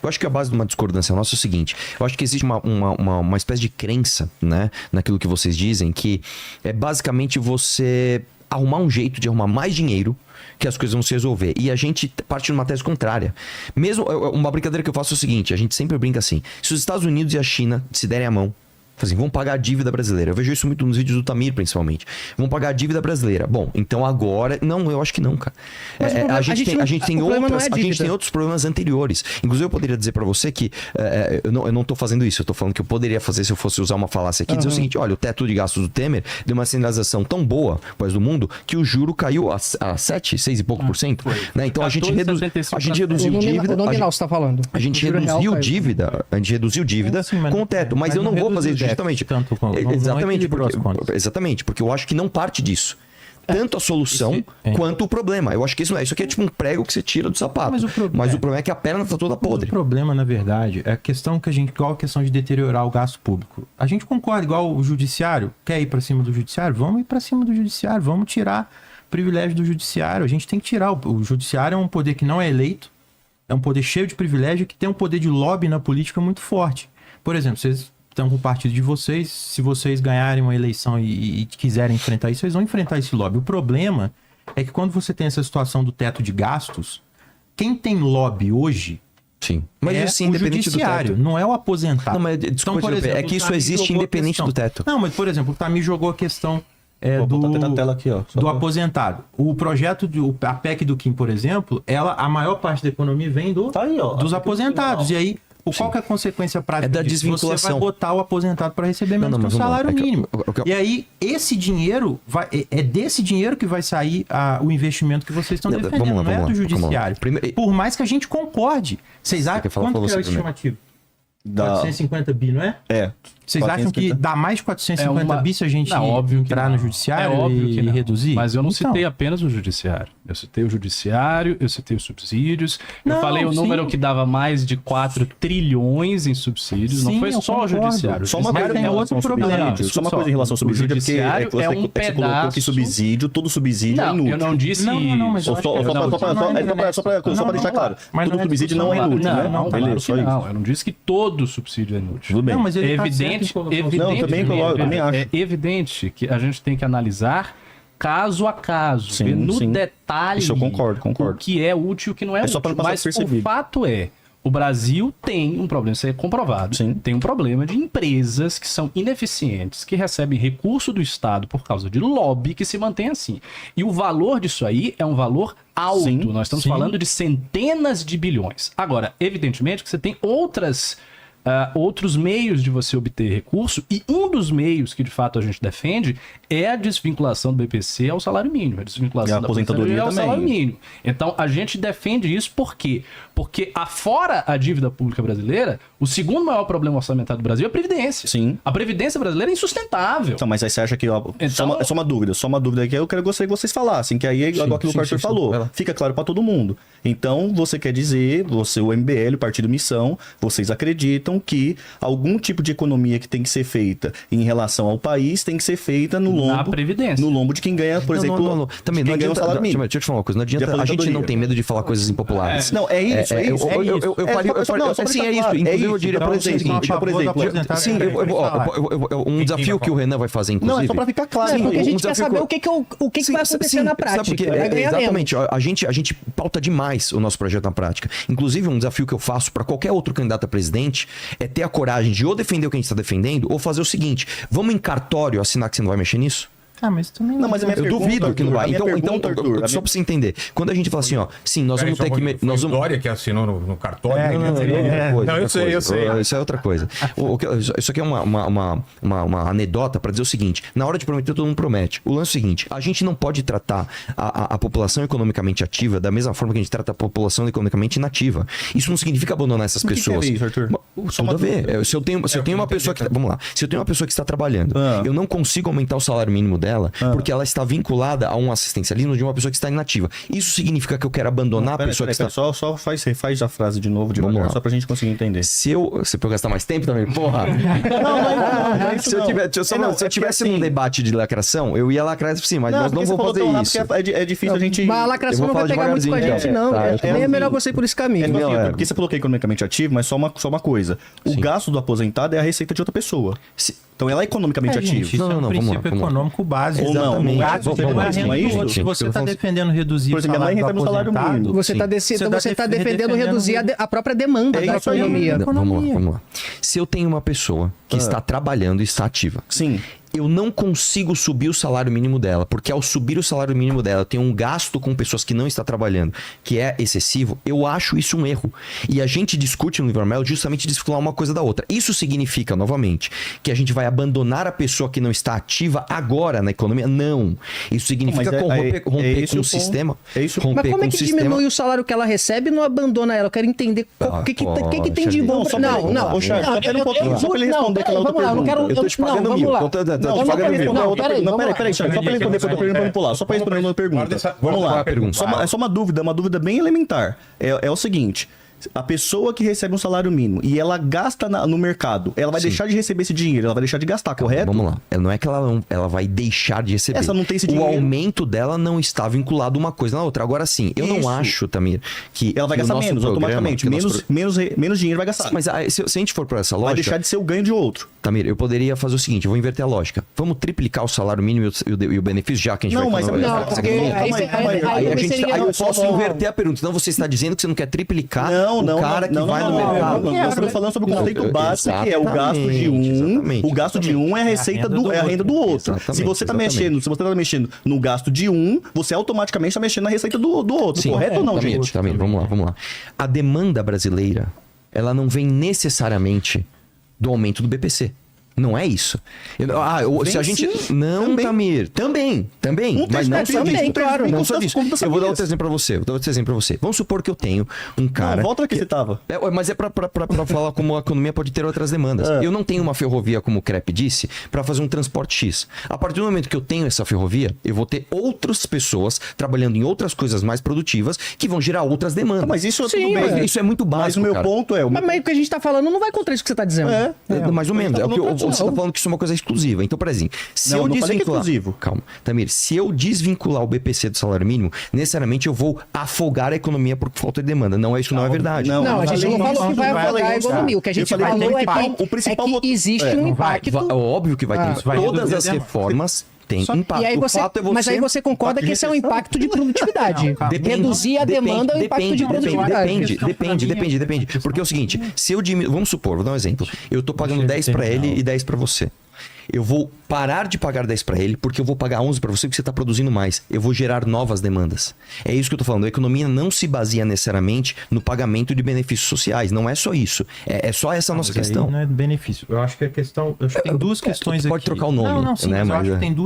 Eu acho que a base de uma discordância nossa é o seguinte: eu acho que existe uma espécie de crença, né, naquilo que vocês dizem, que é basicamente você arrumar um jeito de arrumar mais dinheiro que as coisas vão se resolver. E a gente parte de uma tese contrária. Mesmo, uma brincadeira que eu faço é o seguinte: a gente sempre brinca assim: se os Estados Unidos e a China se derem a mão, assim, vão pagar a dívida brasileira. Eu vejo isso muito nos vídeos do Tamir, principalmente. Vão pagar a dívida brasileira. Bom, então agora... Não, eu acho que não, cara. A gente tem outros problemas anteriores. Inclusive, eu poderia dizer pra você que... eu não tô fazendo isso. Eu tô falando que eu poderia fazer se eu fosse usar uma falácia aqui. Dizer o seguinte: olha, o teto de gastos do Temer deu uma sinalização tão boa, pois, do mundo, que o juro caiu a 6 e pouco por cento. Né? Então, a gente reduziu dívida... Nominal, você tá falando. A gente reduziu dívida com o teto. Mas eu não vou fazer isso justamente. Exatamente, porque eu acho que não parte disso. Tanto a solução quanto o problema. Eu acho que isso aqui é tipo um prego que você tira do sapato. Mas o problema é que a perna tá toda podre. O problema, na verdade, é a questão que igual a questão de deteriorar o gasto público. A gente concorda, igual o judiciário. Quer ir pra cima do judiciário? Vamos ir pra cima do judiciário. Vamos tirar privilégio do judiciário. A gente tem que tirar. O judiciário é um poder que não é eleito. É um poder cheio de privilégio que tem um poder de lobby na política muito forte. Por exemplo, vocês estão com o partido de vocês, se vocês ganharem uma eleição e quiserem enfrentar isso, vocês vão enfrentar esse lobby. O problema é que quando você tem essa situação do teto de gastos, quem tem lobby hoje mas é assim, o independente judiciário, do teto. não é o aposentado. Não, mas desculpa, então, por exemplo, é que isso existe independente do teto. Não, mas por exemplo, o Tamir jogou a questão do aposentado. O projeto, a PEC do Kim, por exemplo, a maior parte da economia vem dos aposentados. E aí, qual que é a consequência prática da disso? desvinculação. Você vai botar o aposentado para receber menos que o salário mínimo. E aí, esse dinheiro, é desse dinheiro que vai sair o investimento que vocês estão defendendo, não é do judiciário. Por mais que a gente concorde. Vocês acham quanto que é o estimativo? 450 bi, não é? Vocês acham que dá mais de 450 bi se a gente entrar no judiciário e reduzir? Mas eu não citei apenas o judiciário. Eu citei o judiciário, eu citei os subsídios. Eu falei o número que dava mais de 4 trilhões em subsídios. Não foi só o judiciário. Só uma coisa em relação ao subsídio. Só uma coisa em relação ao subsídio, porque é um pedaço. Você colocou que subsídio, todo subsídio é inútil. Eu não disse... Só pra deixar claro. Todo subsídio não é inútil, né? Beleza, só isso. Não, eu não disse que todo subsídio é inútil. Tudo bem. Não, mas ele é evidente que a gente tem que analisar caso a caso, ver no detalhe isso eu concordo. o que é útil e o que não é útil. Mas o fato é, o Brasil tem um problema, isso é comprovado, tem um problema de empresas que são ineficientes, que recebem recurso do Estado por causa de lobby, que se mantém assim. E o valor disso aí é um valor alto. Nós estamos falando de centenas de bilhões. Agora, evidentemente que você tem outros meios de você obter recurso, e um dos meios que de fato a gente defende é a desvinculação do BPC ao salário mínimo, a desvinculação da aposentadoria ao salário mínimo. Então a gente defende isso por quê? Porque afora a dívida pública brasileira, o segundo maior problema orçamentário do Brasil é a Previdência. A Previdência brasileira é insustentável. Então, mas aí você acha que... só uma dúvida que eu gostaria que vocês falassem, que aí é igual aquilo que o Arthur falou. Fica claro para todo mundo. Então, você quer dizer, o MBL, o Partido Missão, vocês acreditam que algum tipo de economia que tem que ser feita em relação ao país tem que ser feita no lombo de quem ganha, por exemplo, também não adianta, salário mínimo. Deixa eu te falar uma coisa, não adianta, a gente não tem medo de falar coisas impopulares. Não, é isso. Sim, é isso. Inclusive, eu diria para você o seguinte, um desafio que o Renan vai fazer, inclusive... Não, é só para ficar claro. Porque a gente quer saber o que vai acontecer na prática. Exatamente, a gente pauta demais o nosso projeto na prática. Inclusive, um desafio que eu faço para qualquer outro candidato a presidente é ter a coragem de ou defender o que a gente está defendendo, ou fazer o seguinte: vamos em cartório assinar que você não vai mexer nisso? Mas também não. Mas eu duvido que não vai. Então, só pra você entender. Quando a gente fala assim, sim, nós vamos ter que... Nós vamos... Dória que assinou no cartório. Não, eu sei. Isso é outra coisa. Isso aqui é uma anedota para dizer o seguinte: na hora de prometer, todo mundo promete. O lance é o seguinte: a gente não pode tratar a população economicamente ativa da mesma forma que a gente trata a população economicamente inativa. Isso não significa abandonar essas pessoas. Que é isso, Arthur? Tudo a ver. Se eu tenho uma pessoa que... Vamos lá. Se eu tenho uma pessoa que está trabalhando, eu não consigo aumentar o salário mínimo dela porque ela está vinculada a um assistencialismo de uma pessoa que está inativa. Isso significa que eu quero abandonar a pessoa que está... Só faz a frase de novo, devagar, só pra gente conseguir entender. Se eu gastar mais tempo também, porra. Se eu tivesse num debate de lacração, eu ia lacrar sim, mas nós não vamos fazer isso. É difícil a gente... Mas a lacração não vai pegar muito com a gente, não. É melhor você ir por esse caminho. Porque você falou que é economicamente ativo, mas só uma coisa. O gasto do aposentado é a receita de outra pessoa. Então ela é economicamente ativa. Isso é um princípio econômico básico. Exatamente. Se você está defendendo reduzir o salário do aposentado... Você está defendendo reduzir a própria demanda da economia. Vamos lá. Se eu tenho uma pessoa que está trabalhando e está ativa. Sim. Eu não consigo subir o salário mínimo dela, porque ao subir o salário mínimo dela, tem um gasto com pessoas que não estão trabalhando, que é excessivo. Eu acho isso um erro. E a gente discute no Livre Mel justamente desvincular uma coisa da outra. Isso significa, novamente, que a gente vai abandonar a pessoa que não está ativa agora na economia? Não. Isso significa romper com o sistema. Mas como é que diminui o salário que ela recebe e não abandona ela? Eu quero entender o que tem de bom. Não, só pra ele responder aquela outra pergunta. Eu tô te pagando mil. Não, peraí, só pra ele responder outra pergunta, vamos pular. Só pra responder uma pergunta. Vamos lá. É só uma dúvida bem elementar. É o seguinte. A pessoa que recebe um salário mínimo e ela gasta no mercado, ela vai deixar de receber esse dinheiro, ela vai deixar de gastar, correto? Vamos lá. Não é que ela vai deixar de receber. Essa não tem esse dinheiro. O aumento dela não está vinculado uma coisa na outra. Agora sim, eu não acho, Tamir, que ela vai gastar menos, automaticamente. Menos dinheiro vai gastar. Mas se a gente for por essa lógica... Vai deixar de ser o ganho de outro. Tamir, eu poderia fazer o seguinte, eu vou inverter a lógica. Vamos triplicar o salário mínimo e o benefício, já que a gente vai... Aí eu posso inverter a pergunta. Então você está dizendo que você não quer triplicar o cara que vai no mercado. Nós estamos falando sobre o conceito básico, que é o gasto de um. O gasto de um é a receita é a renda do outro. Se você está mexendo no gasto de um, você automaticamente está mexendo na receita do outro. Correto ou não, gente? Tamir, vamos lá. A demanda brasileira, ela não vem necessariamente do aumento do BPC. Não é isso. Se a gente... Sim, não, também. Tamir. Também. Mas não só disso. Claro. Não só disso. Eu vou dar outro exemplo pra você. Vamos supor que eu tenho um cara... Não, volta que você tava. Mas é pra falar como a economia pode ter outras demandas. Eu não tenho uma ferrovia, como o Crepe disse, pra fazer um transporte X. A partir do momento que eu tenho essa ferrovia, eu vou ter outras pessoas trabalhando em outras coisas mais produtivas que vão gerar outras demandas. Mas isso tudo bem. Isso é muito básico, Mas o meu ponto é... Mas o que a gente tá falando não vai contra isso que você tá dizendo. Mais ou menos. É o que você tá falando que isso é uma coisa exclusiva. Então, por exemplo, se eu desvincular... Calma. Tamir, se eu desvincular o BPC do salário mínimo, necessariamente eu vou afogar a economia por falta de demanda. Não, isso não é verdade. Não, a gente não falou que vai afogar a economia. O que a gente falou é que existe um impacto. Óbvio que vai ter isso. Todas as reformas... tem impacto. E aí mas aí você concorda que esse é um impacto de produtividade. Reduzir a demanda é um impacto de produtividade. Depende. Porque é o seguinte, se eu diminuir... Vamos supor, vou dar um exemplo. Eu tô pagando 10 para ele e 10 para você. Eu vou parar de pagar 10 para ele porque eu vou pagar 11 para você porque você está produzindo mais. Eu vou gerar novas demandas. É isso que eu tô falando. A economia não se baseia necessariamente no pagamento de benefícios sociais. Não é só isso. É só essa nossa questão. Não é benefício. Eu acho que a questão... Eu acho que tem duas questões aqui. Pode trocar o nome. Não, sim, mas eu acho que tem duas